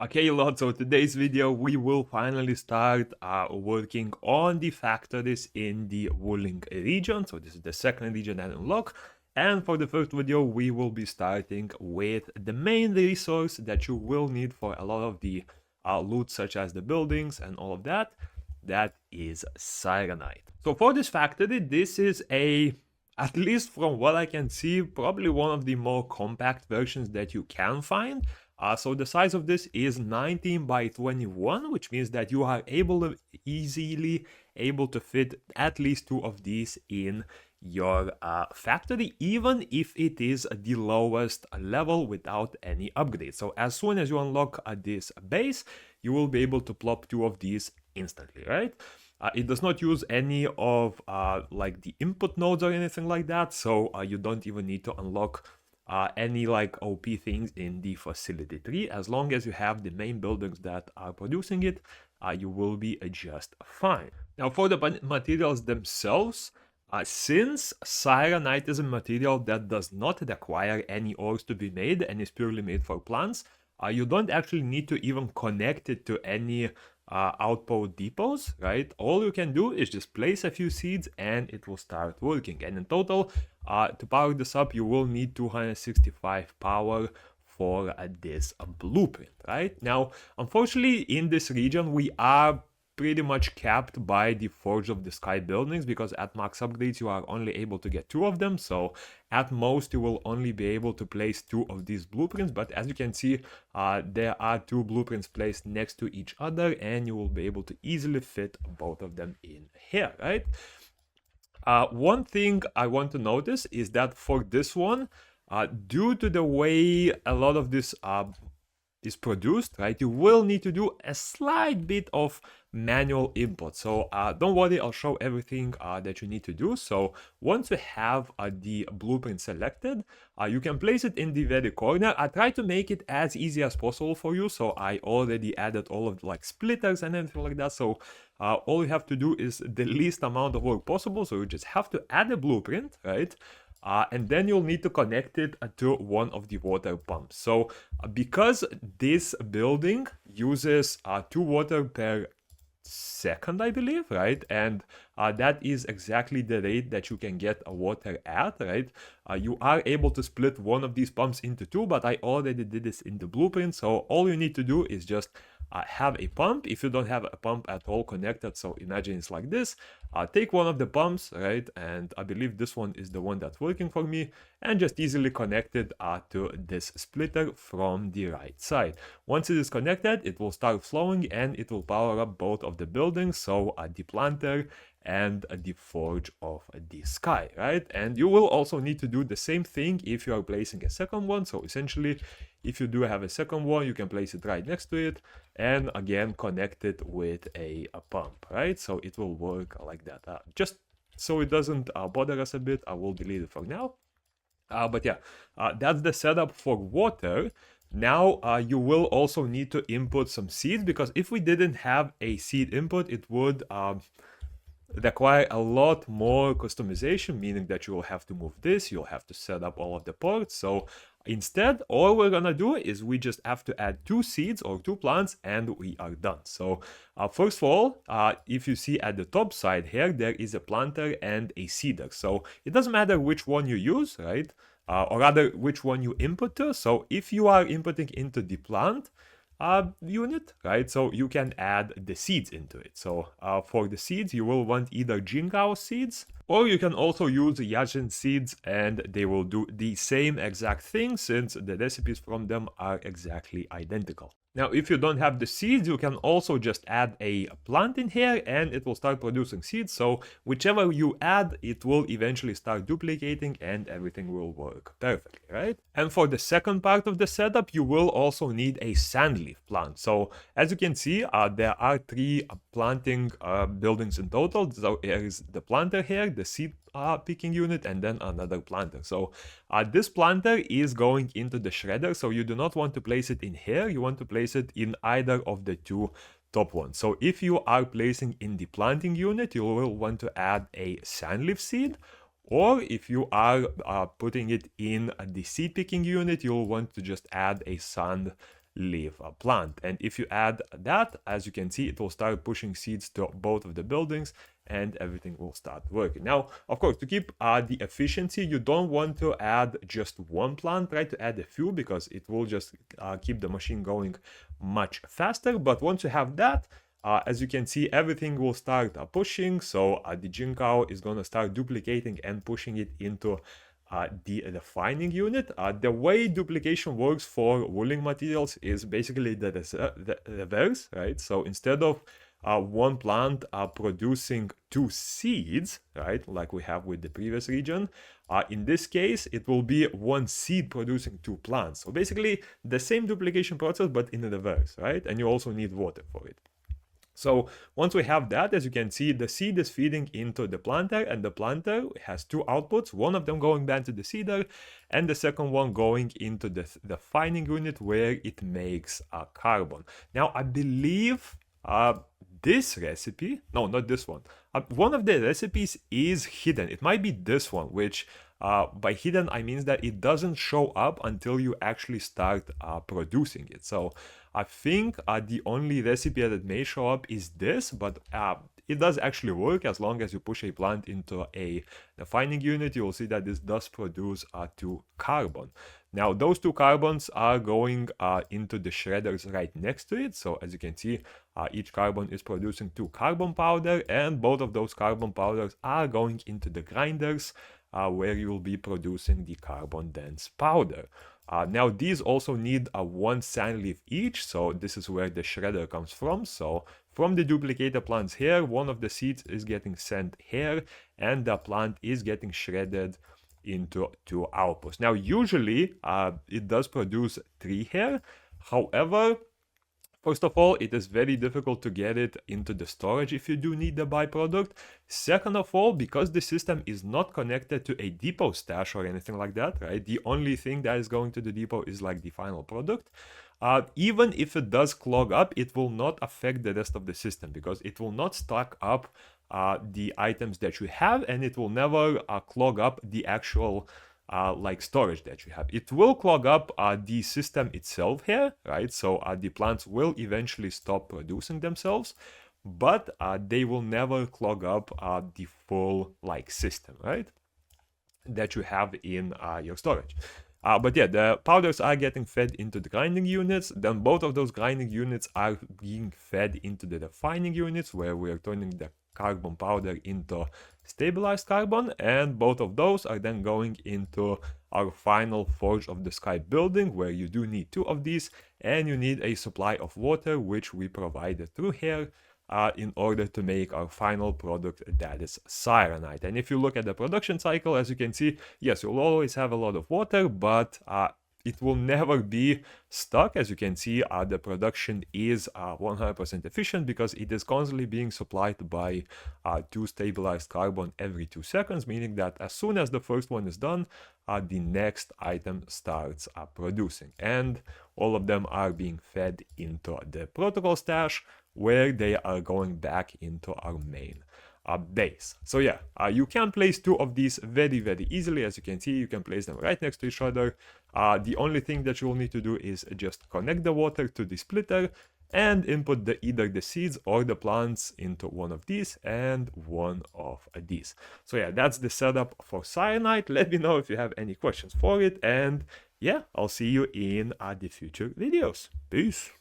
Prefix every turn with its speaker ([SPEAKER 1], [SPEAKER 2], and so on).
[SPEAKER 1] Okay, lot. So today's video, we will finally start working on the factories in the Wuling region. So this is the second region that unlock. And for the first video, we will be starting with the main resource that you will need for a lot of the loot, such as the buildings and all of that. That is cyanite. So for this factory, this is at least from what I can see, probably one of the more compact versions that you can find. So the size of this is 19 by 21, which means that you are easily able to fit at least two of these in your factory, even if it is the lowest level without any upgrades. So as soon as you unlock this base, you will be able to plop two of these instantly, right? It does not use any of like the input nodes or anything like that, so you don't even need to unlock any like OP things in the facility tree. As long as you have the main buildings that are producing it, you will be just fine. Now for the materials themselves, since cyanite is a material that does not require any ores to be made and is purely made for plants, you don't actually need to even connect it to any outpost depots, right? All you can do is just place a few seeds and it will start working. And in total, to power this up, you will need 265 power for this blueprint, right? Now, unfortunately, in this region, we are pretty much capped by the Forge of the Sky buildings, because at max upgrades you are only able to get two of them. So at most you will only be able to place two of these blueprints, but as you can see, there are two blueprints placed next to each other and you will be able to easily fit both of them in here, right? One thing I want to notice is that for this one, due to the way a lot of this is produced, right, you will need to do a slight bit of manual input. So don't worry, I'll show everything that you need to do. So once you have the blueprint selected, you can place it in the very corner. I try to make it as easy as possible for you. So I already added all of the, like, splitters and everything like that. So all you have to do is the least amount of work possible. So you just have to add a blueprint, right? And then you'll need to connect it to one of the water pumps. So because this building uses 2 water per second, I believe, right? And that is exactly the rate that you can get a water at, right? You are able to split one of these pumps into two, but I already did this in the blueprint. So all you need to do is just have a pump. If you don't have a pump at all connected, so imagine it's like this, take one of the pumps, right? And I believe this one is the one that's working for me, and just easily connect it to this splitter from the right side. Once it is connected, it will start flowing and it will power up both of the buildings, so the planter and the Forge of the Sky, right? And you will also need to do the same thing if you are placing a second one. So essentially, if you do have a second one, you can place it right next to it and again connect it with a pump, right? So it will work like that. Just so it doesn't bother us a bit, I will delete it for now. But yeah, that's the setup for water. Now you will also need to input some seeds, because if we didn't have a seed input, it would require a lot more customization, meaning that you will have to move this, you'll have to set up all of the ports. So instead, all we're gonna do is we just have to add 2 seeds or 2 plants and we are done. So first of all, if you see at the top side here, there is a planter and a seeder. So it doesn't matter which one you use, right? Or rather, which one you input to. So if you are inputting into the plant unit, right? So you can add the seeds into it. So for the seeds, you will want either Jingao seeds, or you can also use Yajin seeds, and they will do the same exact thing since the recipes from them are exactly identical. Now, if you don't have the seeds, you can also just add a plant in here and it will start producing seeds. So whichever you add, it will eventually start duplicating and everything will work perfectly, right? And for the second part of the setup, you will also need a sandleaf plant. So as you can see, there are 3 planting buildings in total. So there is the planter here, the seed picking unit, and then another planter. So this planter is going into the shredder, so you do not want to place it in here, you want to place it in either of the 2 top ones. So if you are placing in the planting unit, you will want to add a sandleaf seed, or if you are putting it in the seed picking unit, you'll want to just add a sand leaf plant. And if you add that, as you can see, it will start pushing seeds to both of the buildings and everything will start working. Now, of course, to keep the efficiency, you don't want to add just one plant, try to add a few because it will just keep the machine going much faster. But once you have that, as you can see, everything will start pushing. So the Jinko is going to start duplicating and pushing it into the refining unit. The way duplication works for wooling materials is basically the reverse, right? So instead of one plant producing two seeds, right, like we have with the previous region, in this case, it will be one seed producing two plants. So basically the same duplication process, but in reverse, right? And you also need water for it. So once we have that, as you can see, the seed is feeding into the planter, and the planter has two outputs, one of them going back to the seeder, and the second one going into the refining unit where it makes carbon. Now, I believe this recipe, no, not this one, one of the recipes is hidden. It might be this one, which by hidden, I mean that it doesn't show up until you actually start producing it. So I think the only recipe that may show up is this, but it does actually work as long as you push a plant into a refining unit. You will see that this does produce 2 carbon. Now, those 2 carbons are going into the shredders right next to it. So as you can see, each carbon is producing 2 carbon powder, and both of those carbon powders are going into the grinders where you will be producing the carbon dense powder. Now, these also need a 1 sand leaf each, so this is where the shredder comes from. So from the duplicator plants here, one of the seeds is getting sent here, and the plant is getting shredded into 2 outputs. Now, usually it does produce 3 here. However, first of all, it is very difficult to get it into the storage if you do need the byproduct. Second of all, because the system is not connected to a depot stash or anything like that, right? The only thing that is going to the depot is like the final product. Even if it does clog up, it will not affect the rest of the system because it will not stack up the items that you have, and it will never clog up the actual like storage that you have. It will clog up the system itself here, right? So the plants will eventually stop producing themselves, but they will never clog up the full like system, right, that you have in your storage. But yeah, the powders are getting fed into the grinding units. Then both of those grinding units are being fed into the refining units where we are turning the carbon powder into stabilized carbon, and both of those are then going into our final Forge of the Sky building where you do need 2 of these, and you need a supply of water, which we provided through here in order to make our final product, that is XIRANITE. And if you look at the production cycle, as you can see, yes, you'll always have a lot of water, but it will never be stuck. As you can see, the production is 100% efficient because it is constantly being supplied by 2 stabilized carbon every 2 seconds, meaning that as soon as the first one is done, the next item starts producing. And all of them are being fed into the protocol stash where they are going back into our main base. So yeah, you can place 2 of these very easily. As you can see, you can place them right next to each other. The only thing that you will need to do is just connect the water to the splitter and input either the seeds or the plants into one of these and one of these. So yeah, that's the setup for XIRANITE. Let me know if you have any questions for it, and yeah, I'll see you in the future videos. Peace.